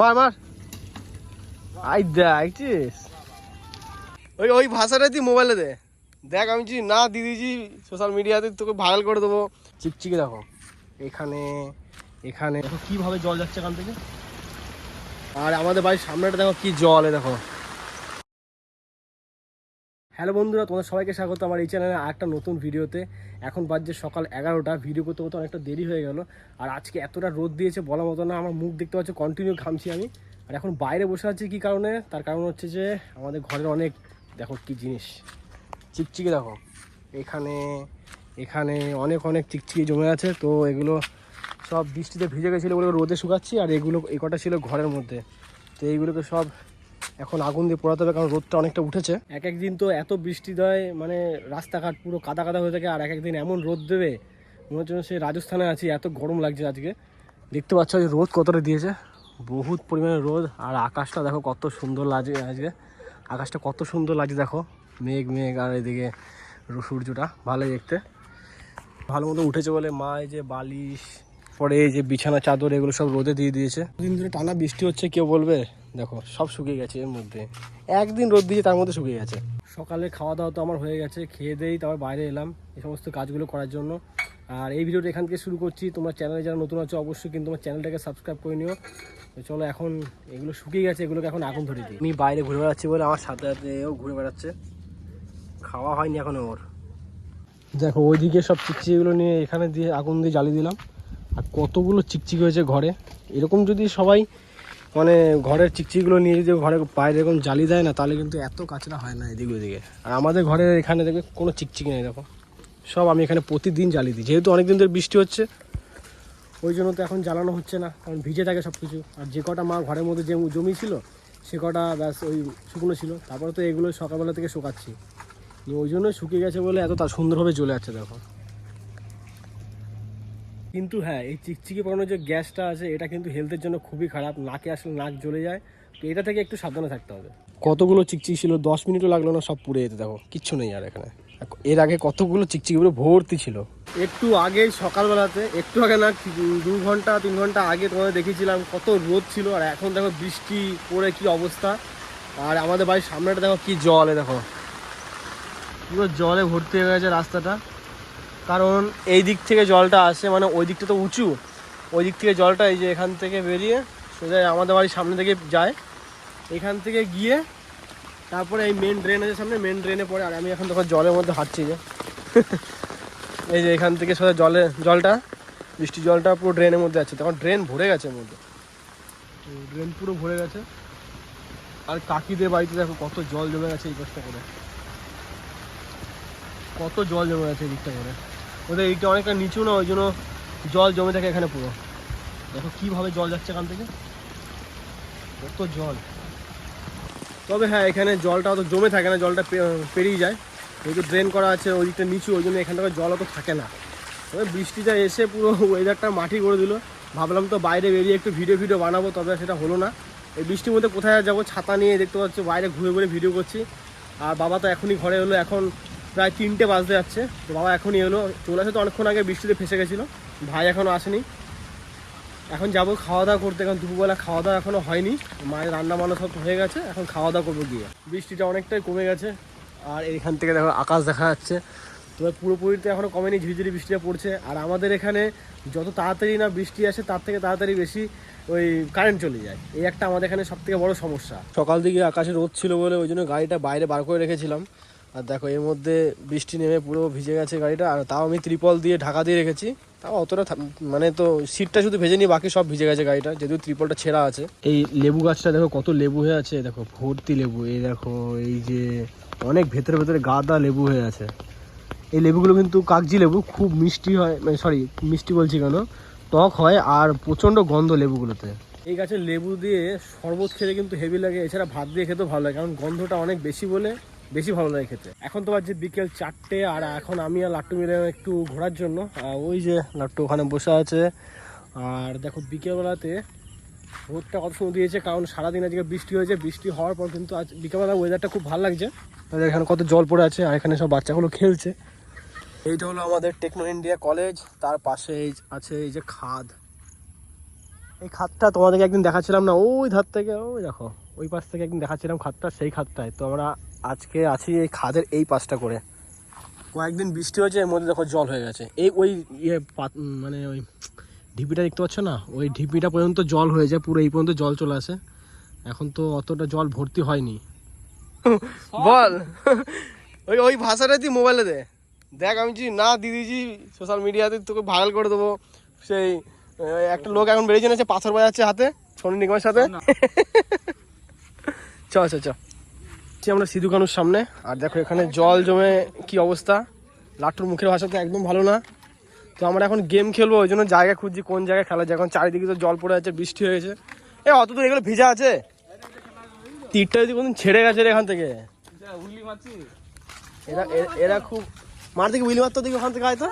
মার মার আই দেখছিস ওই ভাষাটা তুই মোবাইলে দে দেখ আমি যদি না দিয়ে দিয়েছি সোশ্যাল মিডিয়াতে তোকে ভাইরাল করে দেবো। চিকচিকি দেখো এখানে এখানে দেখো কীভাবে জল যাচ্ছে এখান থেকে, আর আমাদের বাড়ির সামনেটা দেখো কি জল দেখো। হ্যালো বন্ধুরা, তোমাদের সবাইকে স্বাগত আমার এই চ্যানেলে আরেকটা নতুন ভিডিওতে। এখন বাজছে সকাল 11টা, ভিডিও করতে করতে অনেকটা দেরি হয়ে গেল। আর আজকে এতটা রোদ দিয়েছে বলা মতো না, আমার মুখ দেখতে পাচ্ছ কন্টিনিউ ঘামছি আমি। আর এখন বাইরে বসে আছি কী কারণে, তার কারণ হচ্ছে যে আমাদের ঘরের অনেক দেখো কি জিনিস চিকচিকি দেখো এখানে এখানে অনেক অনেক চিকচিকি জমে আছে। তো এগুলো সব বৃষ্টিতে ভিজে গেছিলো, ওগুলো রোদে শুকাচ্ছি। আর এগুলো এই কটা ছিল ঘরের মধ্যে, তো এইগুলোকে সব এখন আগুন দিয়ে পোড়াতে হবে, কারণ রোদটা অনেকটা উঠেছে। এক একদিন তো এত বৃষ্টি দেয় মানে রাস্তাঘাট পুরো কাদা কাদা হয়ে থাকে, আর এক একদিন এমন রোদ দেবে মনে হচ্ছে সেই রাজস্থানে আছি, এত গরম লাগছে আজকে। দেখতে পাচ্ছ যে রোদ কতটা দিয়েছে, বহুত পরিমাণে রোদ। আর আকাশটা দেখো কত সুন্দর লাগছে আজকে, আকাশটা কত সুন্দর লাগছে দেখো, মেঘ মেঘ, আর এদিকে সূর্যটা ভালোই দেখতে, ভালো মতো উঠেছে বলে মা এই যে বালিশ পরে এই যে বিছানা চাদর এগুলো সব রোদে দিয়ে দিয়েছে। দিন ধরে টানা বৃষ্টি হচ্ছে, কেউ বলবে দেখো সব শুকিয়ে গেছে এর মধ্যে, একদিন রোদ দিয়ে তার মধ্যে শুকিয়ে গেছে। সকালে খাওয়া দাওয়া তো আমার হয়ে গেছে, খেয়ে দেই তারপর বাইরে এলাম এই সমস্ত কাজগুলো করার জন্য। আর এই ভিডিওটা এখান থেকে শুরু করছি। তোমরা চ্যানেলে যারা নতুন আছো অবশ্যই কিন্তু তোমার চ্যানেলটাকে সাবস্ক্রাইব করে নিও। তো চলো, এখন এগুলো শুকিয়ে গেছে, এগুলোকে এখন আগুন ধরে দিই। আমি বাইরে ঘুরে বেড়াচ্ছি বলে আমার সাথে সাথে ও ঘুরে বেড়াচ্ছে, খাওয়া হয়নি এখনো ওর। দেখো ওইদিকে সব চিকচিকিগুলো নিয়ে এখানে দিয়ে আগুন দিয়ে জ্বালিয়ে দিলাম। আর কতগুলো চিকচিকি হয়েছে ঘরে, এরকম যদি সবাই মানে ঘরের চিকচিকিগুলো নিয়ে যদি ঘরে বাইরে এরকম জ্বালিয়ে দেয় না, তাহলে কিন্তু এত কাচরা হয় না এদিকে ওইদিকে। আর আমাদের ঘরের এখানে দেখবে কোনো চিকচিকি নেই, দেখো সব আমি এখানে প্রতিদিন জ্বালিয়ে দিই। যেহেতু অনেক দিন ধরে বৃষ্টি হচ্ছে ওই জন্য তো এখন জ্বালানো হচ্ছে না, কারণ ভিজে থাকে সব কিছু। আর যে কটা মা ঘরের মধ্যে যে জমি ছিল সে কটা ব্যাস ওই শুকনো ছিল, তারপরে তো এগুলো সকালবেলা থেকে শুকাচ্ছি, ওই জন্য শুকিয়ে গেছে বলে এত সুন্দরভাবে জ্বলে যাচ্ছে দেখো। কিন্তু হ্যাঁ, এই চিকচিকি পড়ানোর যে গ্যাসটা আছে এটা কিন্তু হেলথের জন্য খুবই খারাপ, নাকে আসলে নাক জ্বলে যায়। তো এটা থেকে একটু সাবধানে থাকতে হবে। কতগুলো চিকচিকি ছিল, 10 মিনিটও লাগলো না সব পুড়ে যেতে, দেখো কিচ্ছু নেই আর এখানে। এর আগে কতগুলো চিকচিকি পুরো ভর্তি ছিল। একটু আগে সকালবেলাতে, একটু আগে না 2 ঘন্টা 3 ঘন্টা আগে তোমাদের দেখিয়েছিলাম কত রোদ ছিল, আর এখন দেখো বৃষ্টি পড়ে কি অবস্থা। আর আমাদের বাড়ির সামনেটা দেখো কি জলে, দেখো পুরো জলে ভর্তি হয়ে গেছে রাস্তাটা। কারণ এই দিক থেকে জলটা আসে, মানে ওই দিকটা তো উঁচু, ওই দিক থেকে জলটা এই যে এখান থেকে বেরিয়ে সোজা আমাদের বাড়ির সামনে থেকে যায়, এখান থেকে গিয়ে তারপরে এই মেন ড্রেন আছে সামনে, মেন ড্রেনে পড়ে। আর আমি এখন তখন জলের মধ্যে হাঁটছি যে এই যে এখান থেকে সোজা জলটা বৃষ্টির জলটা পুরো ড্রেনের মধ্যে আছে, তখন ড্রেন ভরে গেছে এর মধ্যে, ড্রেন পুরো ভরে গেছে। আর কাকিদের বাড়িতে দেখো কত জল জমে গেছে, এই কষ্ট করে কত জল জমে গেছে এই দিকটা করে। ওদের এইটা অনেকটা নিচু না, ওই জন্য জল জমে থাকে এখানে পুরো। দেখো কীভাবে জল যাচ্ছে এখান থেকে, কত জল। তবে হ্যাঁ, এখানে জলটা অত জমে থাকে না, জলটা পেরিয়ে যায়, যেহেতু ড্রেন করা আছে ওই দিকটা নিচু, ওই জন্য এখানটা জল অত থাকে না। তবে বৃষ্টিটা এসে পুরো ওয়েদারটা মাটি করে দিল। ভাবলাম তো বাইরে বেরিয়ে একটু ভিডিও বানাবো, তবে সেটা হলো না। এই বৃষ্টির মধ্যে কোথায় যাবো, ছাতা নিয়ে দেখতে পাচ্ছি বাইরে ঘুরে ঘুরে ভিডিও করছি। আর বাবা তো এখনই ঘরে এলো, এখন প্রায় 3টে বাজতে যাচ্ছে। তো বাবা এখনই এলো, চলে আসে তো অনেকক্ষণ আগে, বৃষ্টিতে ফেসে গেছিলো। ভাই এখনও আসেনি, এখন যাবো খাওয়া দাওয়া করতে, কারণ দুপুরবেলা খাওয়া দাওয়া এখনও হয়নি। মায়ের রান্না বান্না সব হয়ে গেছে, এখন খাওয়া দাওয়া করবো গিয়ে। বৃষ্টিটা অনেকটাই কমে গেছে, আর এইখান থেকে দেখো আকাশ দেখা যাচ্ছে। তবে পুরোপুরিতে এখনও কমেনি, ঝিরিঝিরি বৃষ্টিটা পড়ছে। আর আমাদের এখানে যত তাড়াতাড়ি না বৃষ্টি আসে তার থেকে তাড়াতাড়ি বেশি ওই কারেন্ট চলে যায়, এই একটা আমাদের এখানে সবথেকে বড় সমস্যা। সকাল দিকে আকাশে রোদ ছিল বলে ওই জন্য গাড়িটা বাইরে বার করে রেখেছিলাম। আর দেখো এর মধ্যে বৃষ্টি নেমে পুরো ভিজে গেছে গাড়িটা, আর তাও আমি ত্রিপল দিয়ে ঢাকা দিয়ে রেখেছি, তাও অতটা মানে তো সিটটা শুধু ভেজে নিই, বাকি সব ভিজে গেছে গাড়িটা, যেহেতু ত্রিপলটা ছেঁড়া আছে। এই লেবু গাছটা দেখো কত লেবু হয়ে আছে, দেখো ভর্তি লেবু, এই দেখো এই যে অনেক ভেতরে ভেতরে গাদা লেবু হয়ে আছে। এই লেবুগুলো কিন্তু কাগজি লেবু, খুব মিষ্টি হয়, মানে সরি মিষ্টি বলছি কেন, টক হয়, আর প্রচণ্ড গন্ধ লেবুগুলোতে। এই গাছের লেবু দিয়ে শরবত খেতে কিন্তু হেভি লাগে, এছাড়া ভাত দিয়ে খেতেও ভালো লাগে, কারণ গন্ধটা অনেক বেশি বলে বেশি ভালো লাগে খেতে। এখন তো বাজছে বিকেল 4টে, আর এখন আমি আর লাট্টু মিলে একটু ঘোরার জন্য, ওই যে লাট্টু ওখানে বসে আছে। আর দেখো বিকেলবেলাতে রোদটা কত সুন্দর দিয়েছে, কারণ সারাদিন আজকে বৃষ্টি হয়েছে, বৃষ্টি হওয়ার পর কিন্তু আজ বিকেলবেলা ওয়েদারটা খুব ভালো লাগছে। তাদের এখানে কত জল পড়ে আছে, আর এখানে সব বাচ্চাগুলো খেলছে। এইটা হলো আমাদের টেকনো ইন্ডিয়া কলেজ, তার পাশে আছে এই যে খাদ, এই খাতটা তোমাদেরকে একদিন দেখাচ্ছিলাম না, ওই ধার থেকে ওই দেখো ওই পাশ থেকে একদিন দেখাচ্ছিলাম খাতটা, সেই খাতটায়। তো আমরা আজকে আছি এই খাদের এই পাশটা করে। কয়েকদিন বৃষ্টি হয়েছে, এর মধ্যে দেখো জল হয়ে গেছে। এই ওই মানে ওই ঢিপিটা দেখতে পাচ্ছ না, ওই ঢিপিটা পর্যন্ত জল হয়ে যায়, পুরো এই পর্যন্ত জল চলে আসে। এখন তো অতটা জল ভর্তি হয়নি। বল ওই ওই ভাষাটা তুই মোবাইলে দেখ, আমি না দিদিজি সোশ্যাল মিডিয়াতে তোকে ভাইরাল করে দেবো। সেই একটা লোক এখন বেরিয়েছে না, পাথর বাজাচ্ছে হাতে সোনু নিগমের সাথে। চ আমরা সিধু কানুর সামনে, আর দেখো এখানে জল জমে কি অবস্থা। লাট্টুর মুখের ভাষা তো একদম ভালো না। তো আমরা এখন গেম খেলবো, ওই জন্য জায়গা খুঁজছি কোন জায়গায় খেলা যায়। এখন চারিদিকে তো জল পড়ে আছে, বৃষ্টি হয়ে গেছে। অত তো এগুলো ভিজা আছে, তীরটা যদি কোনদিন ছেড়ে গেছে এখান থেকে। এরা খুব মার দিকে উইলি মারতো, দিকে ওখান থেকে হয়তো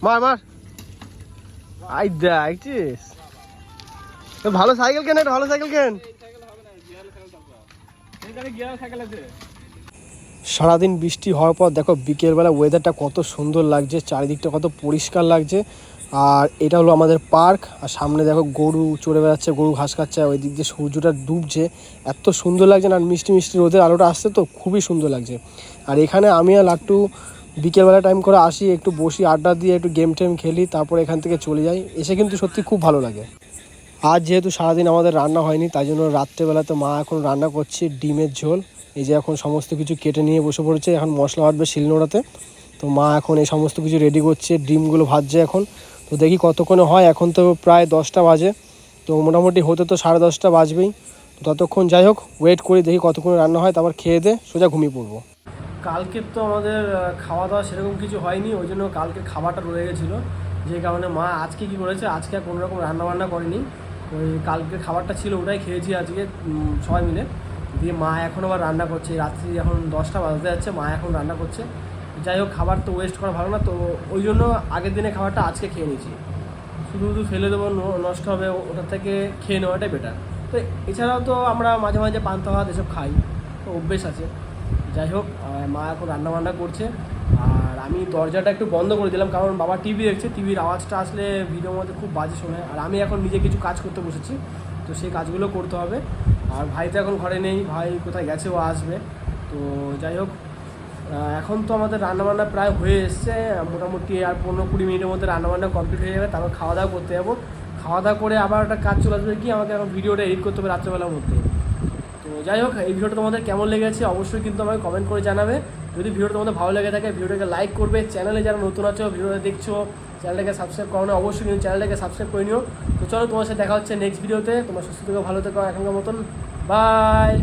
মার আই দেখছিস। ভালো সাইকেল কেন, একটা ভালো সাইকেল কেন। সারাদিন বৃষ্টি হওয়ার পর দেখো বিকেলবেলা ওয়েদারটা কত সুন্দর লাগছে, চারিদিকটা কত পরিষ্কার লাগছে। আর এটা হলো আমাদের পার্ক, আর সামনে দেখো গরু চড়ে বেড়াচ্ছে, গরু ঘাস খাচ্ছে। ওই দিক দিয়ে সূর্যটা ডুবছে, এত সুন্দর লাগছে না। মিষ্টি মিষ্টি রোদের আলোটা আসছে তো খুবই সুন্দর লাগছে। আর এখানে আমি আর লাট্টু বিকেলবেলা টাইম করে আসি, একটু বসি, আড্ডা দিয়ে একটু গেম টেম খেলি, তারপরে এখান থেকে চলে যাই। এসে কিন্তু সত্যি খুব ভালো লাগে। আজ যেহেতু সারাদিন আমাদের রান্না হয়নি, তাই জন্য রাত্রেবেলাতে মা এখন রান্না করছে ডিমের ঝোল। এই যে এখন সমস্ত কিছু কেটে নিয়ে বসে পড়েছে, এখন মশলা বাটবে শিলনোড়াতে। তো মা এখন এই সমস্ত কিছু রেডি করছে, ডিমগুলো ভাজছে এখন। তো দেখি কতক্ষণে হয়, এখন তো প্রায় 10টা বাজে। তো মোটামুটি হতে তো 10:30 বাজবেই। তো ততক্ষণ যাই হোক ওয়েট করি, দেখি কতক্ষণে রান্না হয়, তারপর খেয়ে দে সোজা ঘুমিয়ে পড়বো। কালকে তো আমাদের খাওয়া দাওয়া সেরকম কিছু হয়নি, ওই জন্য কালকে খাবারটা রয়ে গেছিলো। যে কারণে মা আজকে কী করেছে, আজকে আর কোনোরকম রান্নাবান্না করেনি। ওই কালকে খাবারটা ছিল ওটাই খেয়েছি আজকে সবাই মিলে। দিয়ে মা এখন আবার রান্না করছে, রাত্রি এখন 10টা বাজতে যাচ্ছে, মা এখন রান্না করছে। যাই হোক খাবার তো ওয়েস্ট করা ভালো না, তো ওই জন্য আগের দিনে খাবারটা আজকে খেয়ে নিয়েছি। শুধু ফেলে দেবো, নষ্ট হবে, ওটার থেকে খেয়ে নেওয়াটাই বেটার। তো এছাড়াও তো আমরা মাঝে মাঝে পান্তা ভাত এসব খাই, তো অভ্যেস আছে। যাই হোক মা এখন রান্নাবান্না করছে, আর আমি দরজাটা একটু বন্ধ করে দিলাম, কারণ বাবা টিভি দেখছে, টিভির আওয়াজটা আসলে ভিডিওর মধ্যে খুব বাজে শোনায়। আর আমি এখন নিজে কিছু কাজ করতে বসেছি, তো সেই কাজগুলো করতে হবে। আর ভাই তো এখন ঘরে নেই, ভাই কোথায় গেছে, ও আসবে। তো যাই হোক এখন তো আমাদের রান্নাবান্না প্রায় হয়ে এসছে, মোটামুটি আর 15-20 মিনিটের মধ্যে রান্নাবান্না কমপ্লিট হয়ে যাবে। তারপর খাওয়া দাওয়া করতে যাবো। খাওয়া দাওয়া করে আবার একটা কাজ চলে আসবে, কি আমাকে এখন ভিডিওটা এডিট করতে হবে রাত্রেবেলার মধ্যে। তো যাই হোক এই ভিডিওটা তোমাদের কেমন লেগেছে অবশ্যই কিন্তু আমাকে কমেন্ট করে জানাবে। যদি ভিডিওটা তোমাদের ভালো লেগে থাকে ভিডিওটাকে লাইক করবে, চ্যানেলে যারা নতুন আছো ভিডিওটা দেখছো চ্যানেলটাকে সাবস্ক্রাইব করো না, অবশ্যই কিন্তু চ্যানেলটাকে সাবস্ক্রাইব করে নিও। তো চলো তোমার সাথে দেখা হচ্ছে নেক্সট ভিডিওতে। তোমার সুস্থ থেকো, ভালো থেকো, এখনকার মতন বাই।